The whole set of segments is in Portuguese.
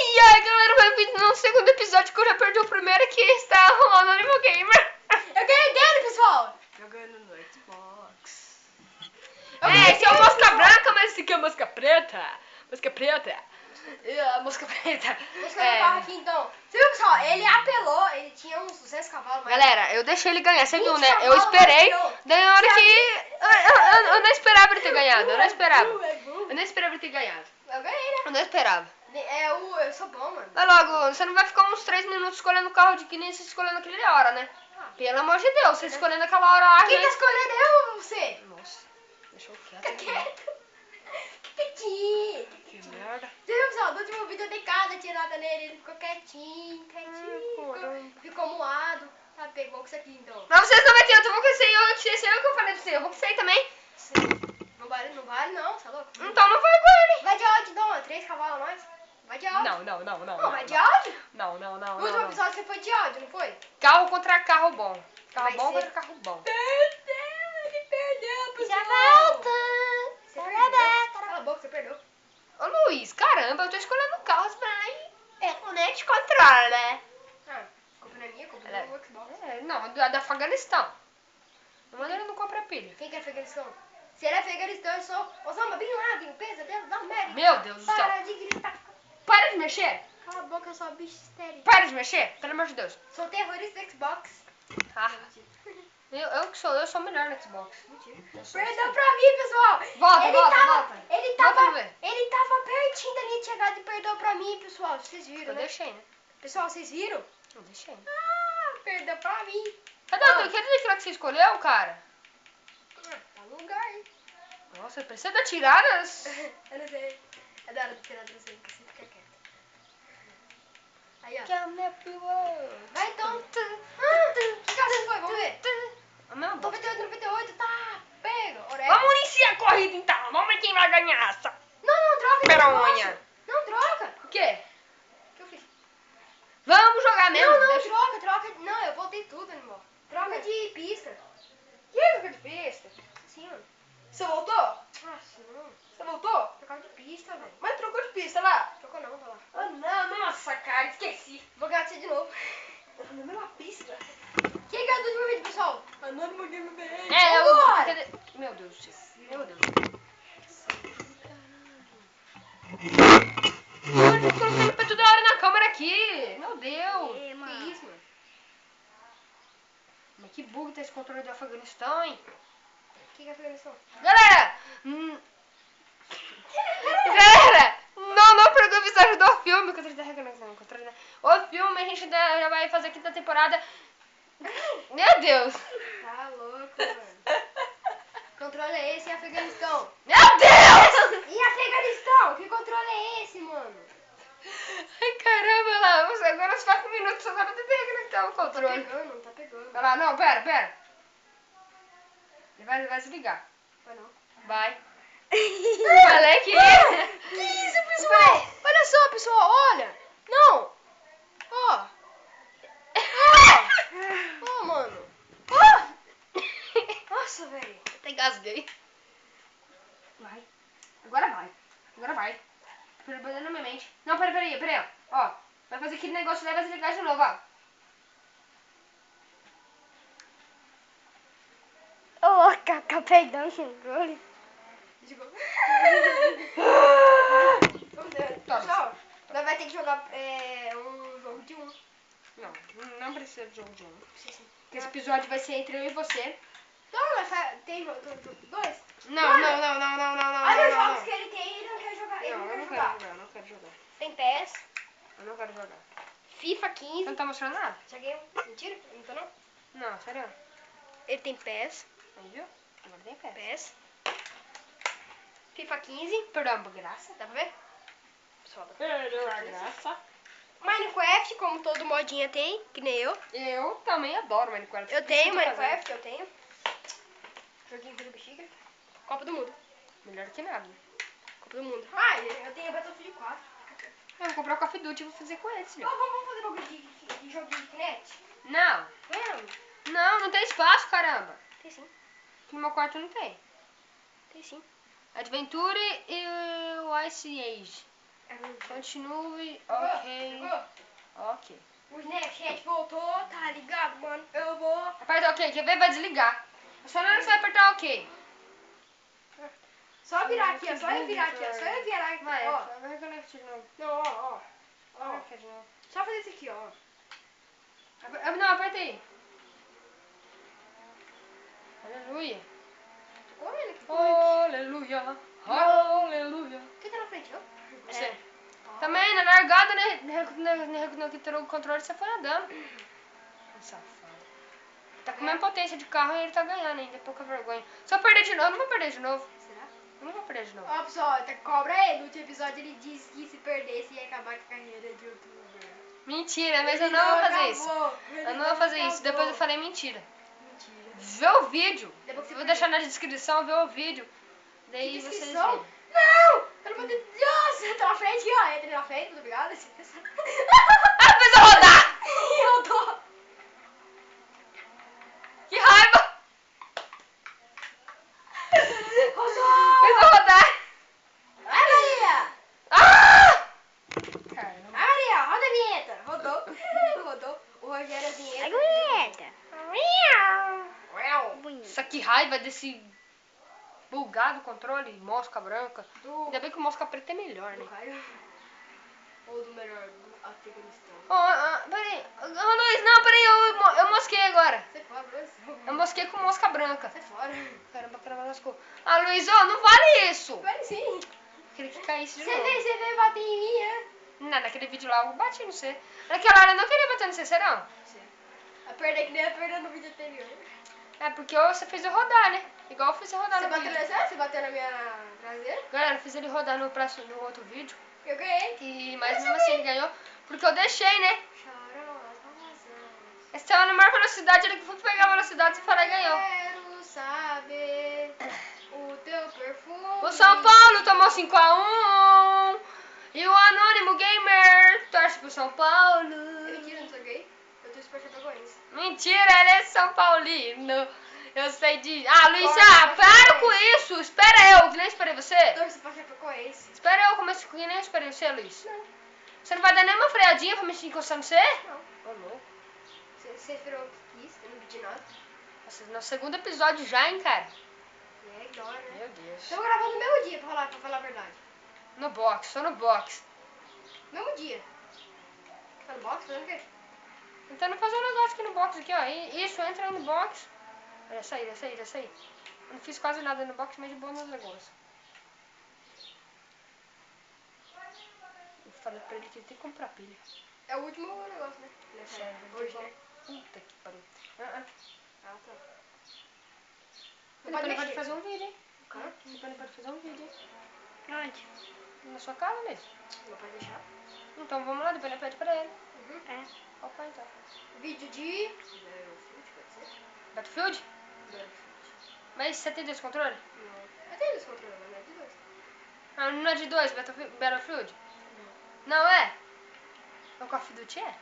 E aí, galera, bem-vindo no segundo episódio que eu já perdi o primeiro, que está o Anônimo Gamer. Eu ganhei dele, pessoal! Jogando no Xbox. Esse é o Mosca Branca, mas esse aqui é a Mosca Preta. Mosca Preta. Mosca Preta. Deixa eu ver o carro aqui, então. Você viu, pessoal? Ele apelou, ele tinha uns 200 cavalos, mas... Galera, eu deixei ele ganhar, você viu, 20 né? Eu cavalos esperei, mais que eu. daí na hora que... Eu não esperava ele ter ganhado, eu não esperava. É burro. Eu não esperava ele ter ganhado. Eu ganhei, né? Eu não esperava. Eu sou bom, mano. Vai logo, você não vai ficar uns 3 minutos escolhendo o carro de que nem você escolhendo aquela hora, né? Pelo amor de Deus, você escolhendo aquela hora lá. Quem tá escolhendo eu ou você? Nossa, deixa eu Fica quieto. quieto. Fica quietinho. Que merda. Você viu, pessoal? No último vídeo eu dei cada tirada nele, ele ficou quietinho, caramba. ficou moado. Sabe, pegou com isso aqui, então. Mas vocês não vai ter, eu vou com esse eu que eu falei pra você, eu vou com você também. Não vale não, você é louco? Então não vai com ele. Vai de áudio, então, 3 cavalos a mais. Vai de áudio. Não, Vai de áudio? Não. No último episódio você foi de áudio, não foi? Carro contra carro bom. Carro Vai bom ser. contra carro bom. Perdeu, ele perdeu, pessoal. Você perdeu. Cala a boca, você perdeu. Ô Luiz, caramba, eu tô escolhendo carros pra aí. É, o net controla, né? Ah, culpa não é minha, culpa Ela- do Xbox. Não, da Afeganistão. Não manda ele não compra pilha. Quem que é Afeganistão? Se ele é Afeganistão, eu sou Osama Bin Laden, o pesadelo da América. Meu Deus do céu. Para de gritar. Para de mexer. Cala a boca, eu sou a bicha histérica. Para de mexer, pelo amor de Deus. Sou terrorista do Xbox. Ah, eu sou melhor no Xbox. Mentira. Eu sou Perdeu pra mim, pessoal. Volta. Ele Volta tava pra ver. pertinho da linha de chegada e perdeu pra mim, pessoal. Vocês viram, Eu né? deixei, né? Pessoal, vocês viram? Eu deixei. Ah, perdeu pra mim. Cadê aquele que você escolheu, cara? Tá no lugar, hein? Nossa, precisa dar tiradas? Eu não sei. É da hora de tirar do você, porque você fica quieto. Aí, ó. Vai então. Que carro você foi? Vamos ver. Ah, meu Deus. 98, tá. Pega. Orégano. Vamos iniciar a corrida então. Vamos ver quem vai ganhar essa. Não, troca. Peronha. Não, troca. O quê? O que eu fiz? Vamos jogar mesmo. Não, Deixa- troca. Não, eu voltei tudo, animal. Troca de pista. Que troca de pista? Sim, mano. Você voltou? Nossa, não. Você voltou? Trocava de pista, velho. Mas trocou de pista lá. Trocou não, tá lá. Ah, não. Nossa, cara, esqueci. Vou ganhar de você de novo. Na mesma pista. Quem ganhou do último vídeo, pessoal? Anônimo Game BR. É, eu... Vambora. Cadê? Meu Deus do céu. Meu Deus. Olha, eu tô colocando pra toda hora na câmera aqui. Meu Deus. Que isso, mano? Mas que bug tá esse controle do Afeganistão, hein? Que é Afeganistão? Galera! Galera! Não pegou o episódio do filme. O controle da Afeganistão. O filme a gente já vai fazer aqui da temporada. Meu Deus! Tá louco, mano. Controle é esse em Afeganistão? Meu Deus! Em Afeganistão? Que controle é esse, mano? Ai, caramba, lá. Agora os 4 minutos agora eu tentei reconectar o Tá controle. pegando, tá pegando. Vai lá, não, pera. Ele vai desligar. Vai não. Vai. Falei que... Que isso, pessoal? Olha só, pessoal, olha. Não. Ó. Ó, mano. Ó. Nossa, velho. Até engasguei. Vai. Agora vai. Perdendo na minha mente. Não, peraí, ó. Vai fazer aquele negócio lá e vai desligar de novo, ó. Ô, Cacá, perdão, controle. Vamos ver. Pessoal, nós vai ter que jogar um jogo de um. Não precisa de jogo de um. Sim. Esse episódio vai ser entre eu e você. Não, mas tem jogo dois. Não. Olha os jogos que ele tem, ele não quer jogar. Ele Não, não eu quer não jogar. quero jogar. Tem PES, Eu não quero jogar. FIFA Você 15. não tá mostrando nada? Joguei Mentira, não tô não. Não, sério. Ele tem PES, Aí, viu? Agora tem pé. PES. FIFA 15, Perdão, graça. dá pra ver? Pessoal, dá pra Perdeu a graça. Minecraft, como todo modinha tem, que nem eu. Eu também adoro Minecraft. Eu tenho Isso que Minecraft, eu tenho. Joguinho de bexiga. Copa do Mundo. fazer. Melhor que nada. Copa do Mundo. Ah, eu tenho Battlefield 4. Eu vou comprar o Call of Duty e vou fazer com ele, Ó, filho. vamos fazer bagulho de joguinho de Kinect? Não. Vamos. Não tem espaço, caramba. Tem sim, Aqui no meu quarto não tem. tem sim. Adventure e o Ice Age. Continue, ok. Ok. O Snapchat voltou, tá ligado, mano? Eu vou... Aperta ok, quer ver? Vai desligar. Só na hora que você vai apertar ok. Só virar aqui, ó. Só eu virar aqui, ó. Só eu virar aqui, Vai, ó. vai reconectar de novo. Não, ó. Vai reconectar de novo. Só fazer isso aqui, ó. Não, aperta aí. Aleluia. Tô correndo aqui. Aleluia. Aleluia. Quem tá na frente, ó? Você. Também, na largada, né? No que tirou o controle, você foi andando. Safado. Tá com a mesma potência de carro e ele tá ganhando ainda. Pouca vergonha. Se eu perder de novo, eu não vou perder de novo. Será? Eu não vou perder de novo. Ó, pessoal, cobra ele. No último episódio ele disse que se perdesse ia acabar com a carreira de youtuber. Mentira, mas eu não vou fazer isso. Eu não vou fazer isso. Acabou. Depois eu falei mentira. Mentira. Vê o vídeo. Depois que você Vou deixar na descrição, vê o vídeo. Daí Que vocês descrição? veem. Não! Eu não vou ter... Nossa, tá na frente, ó. Entra na frente, muito obrigada. Ah, fez eu rodar! Eu tô... Que raiva! Rodou! Fez eu rodar! Vai, Maria! Ah! Caramba. Vai, Maria, roda a vinheta. Rodou. Rodou. O Rogério, a vinheta. Nossa, que raiva desse bugado controle, mosca branca. Do... Ainda bem que o mosca preta é melhor, Do né? Caio. Ou do melhor, do Afeganistão. Peraí. Luiz, não, peraí, eu mosquei agora. Sai fora, Luiz. Eu mosquei com mosca branca. Sai fora. Caramba, caramba, lascou. Ah, Luiz, não vale isso. Vai sim. Queria que caísse de Você novo. veio bater em mim, né? Não, naquele vídeo lá eu bati no você. Naquela hora eu não queria bater no você, será? A perda que nem a perda no vídeo anterior. É porque você fez eu rodar, né? Igual eu fiz eu rodar Você no bateu vídeo. nessa? Você bateu na minha traseira? Galera, eu fiz ele rodar no outro vídeo. Eu ganhei. Mas mesmo assim ele ganhou. Porque eu deixei, né? Choram as rosas. Esse tava na maior velocidade, ele que foi pegar a velocidade, você falou e ganhou. Quero saber o teu perfume. O São Paulo tomou 5-1. E o Anônimo Gamer torce pro São Paulo. Mentira, não sou gay. Eu torço pra Chapecoense. Mentira, ele é São Paulino. Eu sei de... Ah, Luísa, Torce pra para Chapecoense. com isso. Espera eu, que nem esperei você. Torço pra Chapecoense. Espera eu, começo que nem esperei você, Luiz. Não. Você não vai dar nenhuma freadinha pra me encostar no você? Não. Ô, louco. Você virou o que quis, eu não pedi nada. Nossa, no segundo episódio já, hein, cara? É, que da hora, né? Meu Deus. Estamos gravando no mesmo dia, pra falar a verdade. No box, tô no box. Mesmo dia. Tá no box fazendo o quê? Tentando fazer um negócio aqui no box, aqui, ó. Isso, entra no box. Já saí. Eu não fiz quase nada no box, mas de boa nos negócios. Eu falei pra ele que ele tem que comprar pilha. É o último negócio, né? Sério, Hoje, né? Puta que pariu. Ah, tá. Depois ele pode fazer um vídeo, hein? Claro. Depois ele pode fazer um vídeo, hein? Onde? Na sua casa mesmo. Não pode deixar. Então vamos lá, depois ele pede pra ele. É. Opa, então. Vídeo de... Battlefield, pode ser? Battlefield? Battlefield. Mas você tem dois controles? Não. Eu tenho dois controles, mas não é de dois. Ah, não é de dois, Battlefield? Não é? É o Call of Duty é?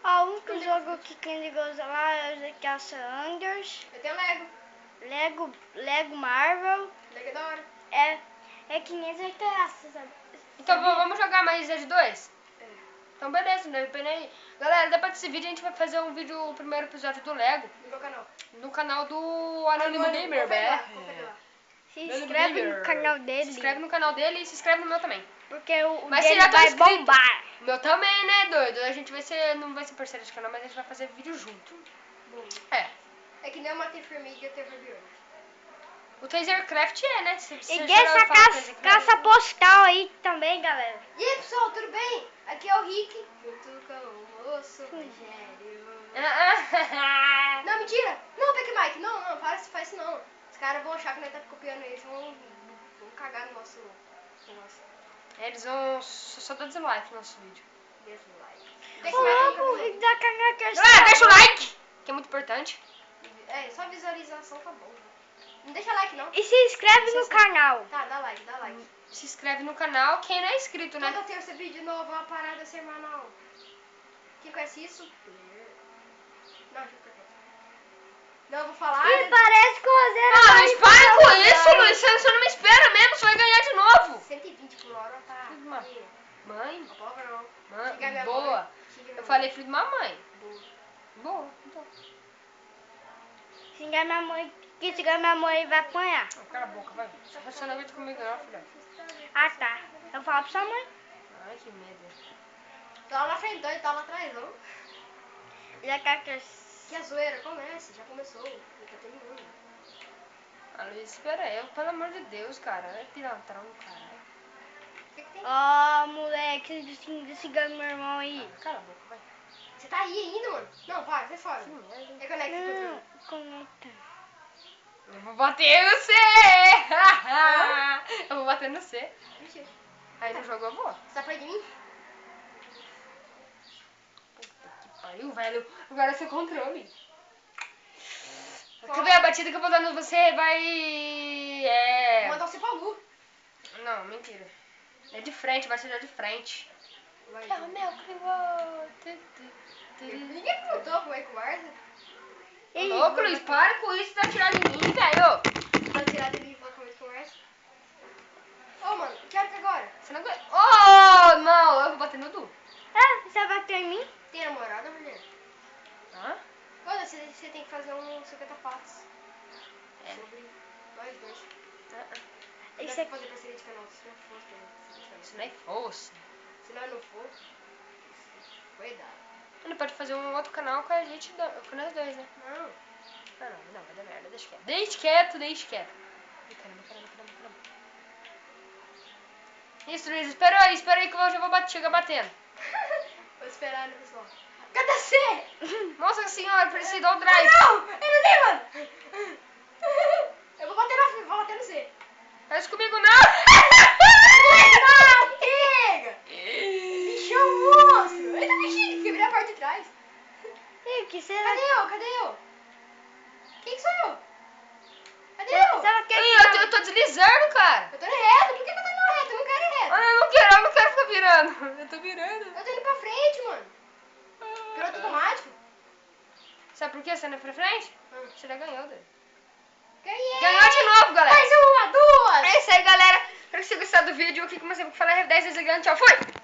Ó, o único jogo que quem gosta lá é o Caça Anders, Eu tenho Lego. Lego Marvel, Lego é da hora. é 500 reais, sabe? Então vamos jogar mais é de dois? É. Então beleza, né? Galera, depois desse vídeo a gente vai fazer um vídeo, o primeiro episódio do Lego. No meu canal. No canal do Anônimo Gamer, Confere lá, né? confere lá. Se Anônimo inscreve Gamer. no canal dele, Se inscreve no canal dele e se inscreve no meu também. porque o Mas se dele já tá vai inscrito. bombar. O meu também, né, doido? A gente não vai ser parceiro de canal, mas a gente vai fazer vídeo junto. Bom. É. É que nem eu matei formiga e eu tenho rabione. O Tasercraft é, né? E essa caça postal aí também, galera. E aí, pessoal, tudo bem? Aqui é o Rick, junto com o moço Rogério. Não, mentira! Não, Peck Mike, não, faz isso não. Os caras vão achar que nós tá copiando eles, vão cagar no nosso negócio. Eles vão só dar dislike no nosso vídeo. Peck Ô, Mike, louco, e da caneta Deixa o like! Que é muito importante. é, só visualização tá bom. Não deixa like, não. E se inscreve no canal. Tá, dá like, dá like. Se inscreve no canal, quem não é inscrito, né? Toda terça vídeo novo, uma parada semanal. Quem conhece isso? Não, deixa eu perguntar. Não, eu vou falar. E parece que o Zero Ah, vai Luiz, para com fazer isso, o Luiz. Você não me espera mesmo, você vai ganhar de novo. 120 por hora, tá? Filho de uma Aqui. mãe. Ó, palavrão. Mãe, Xingar minha boa. mãe. Xinga minha Eu mãe. falei filho de uma mãe. Boa. Boa, então. Xingar minha mãe, que xingar minha mãe vai apanhar. Ah, cala a boca, vai. Você não aguenta comigo não, filha. Ah, tá. Eu falo pra sua mãe. Ai, que medo. Tá lá na frente, então, ele tá lá atrás, não? Já quer que eu... Que a zoeira comece, já começou. Ele tá terminando. Ah, Luiz, espera eu, pelo amor de Deus, cara. É pilantrão do caralho. O que tem? Ó, moleque, de xingando meu irmão aí. Ah, cala a boca, vai. Você tá aí ainda, mano? Não, vai, sai fora. Que merda. Reconecta o controle. Conecta. Eu vou bater no C! Eu vou bater no C. Mentira. Aí no jogo eu vou. Você tá perto de mim? Puta que pariu, velho. Agora é seu controle. Quer ver a batida que eu vou dar no você? Vai... Vou mandar você pra Lu. Não, mentira. É de frente, batida de frente. Vai. É o meu criou. Ninguém perguntou como é que guarda. Ih, Louco, Luiz, para com isso, tá tirando de mim, velho. Pra tirar dele e falar como é que conversa. Ô, mano, que hora que é agora? Você não aguenta. Oh, não, eu vou bater no Du. Ah, você bateu em mim? Tem namorada, mulher? Hã? Olha, você tem que fazer um 50 fatos. É. Sobre nós dois. Você Isso deve aqui. fazer parceria de canal, se não fosse parceria de canal. Se nem fosse. Se nós não for, cuidado. Ele pode fazer um outro canal com a gente, com nós dois, né? Não. Ah, não, vai dar merda, deixa quieto. Deixa quieto, deixa quieto. Ai, caramba, caramba. Isso, Luiz, espera aí que eu já vou chegar batendo. Vou esperar, né, pessoal? Cadê você? Nossa senhora, preciso dar o drive. Não! Eu não vi, mano! Eu vou bater na frente, vou bater no C. Faz comigo não! Ah, pega! Bichão monstro! Ele tá mexendo, quebrei a parte de trás. Ih, que será? Cadê eu? Quem que sou eu? Cadê eu? Será que Ai, eu tô deslizando, cara. Eu tô indo reto, por que eu tô indo reto? Eu não quero ir reto. Ah, eu não quero ficar virando. Eu tô virando. Eu tô indo pra frente, mano. Piloto automático. Sabe por que você não é pra frente? Ah. Você já ganhou, Dani. Ganhei. Ganhou de novo, galera. Mais uma, duas. É isso aí, galera. Espero que vocês tenham gostado do vídeo. Aqui, como eu sempre falo, é 10 vezes gigante. Tchau, fui!